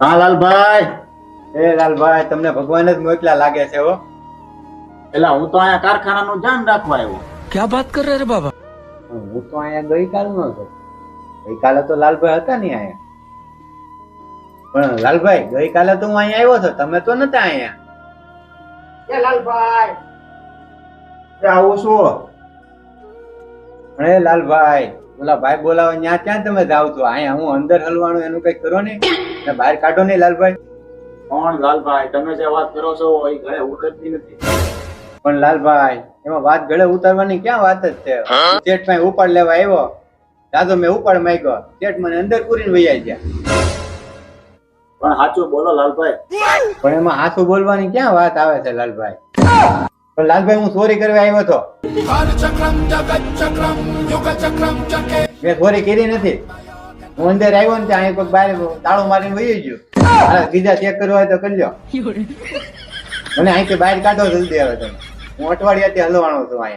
હા લાલભાઈ, એ લાલભાઈ, તમને ભગવાન જ મોકલા લાગે છે હો. એલા હું તો અહીંયા કારખાનાનું ધ્યાન રાખવા આવ્યો. क्या बात कर रहे हैं बाबा? હું તો અહીંયા ગઈકાલ નો હતો. ગઈકાલે તો લાલભાઈ હતા નહીં અહીંયા. પણ લાલભાઈ, ગઈકાલે તો હું અહીંયા આવ્યો હતો, તમે તો નતા અહીંયા. એ લાલભાઈ, એ આવું છું. પણ એ લાલભાઈ, ઓલા ભાઈ બોલાવે ત્યાં ક્યાં તમે જાવ છો? અહીંયા હું અંદર હલવાનું એનું કઈ કરો ને, બહાર કાઢો નહીં લાલભાઈ. કોણ લાલભાઈ? તમે જે વાત કરો છો એ ઘરે ઉતરતી નથી. પણ લાલભાઈ, એમાં વાત ગળે ઉતારવાની ક્યાં વાત જ છે? શેઠ પાસે ઉપાડ લેવા આવ્યો, દાદો મેં ઉપાડ માંગ્યો, શેઠ મને અંદર પૂરીને વૈયા ગયા. પણ સાચું બોલો લાલભાઈ. પણ એમાં હાથું બોલવાની ક્યાં વાત આવે છે લાલભાઈ? પણ લાલભાઈ, હું ચોરી કરવા આવ્યો હતો. મેં ચોરી કરી નથી. હું અંદર આવ્યો ને ત્યાં કોઈ બહાર તાળું મારીને વહી ગયો. બીજા ચેક કરવા હોય તો કરી લો. મને અહીંથી બહાર કાઢો જલ્દી. હવે તમે, હું અઠવાડિયાથી હલવાનો છું અહીંયા.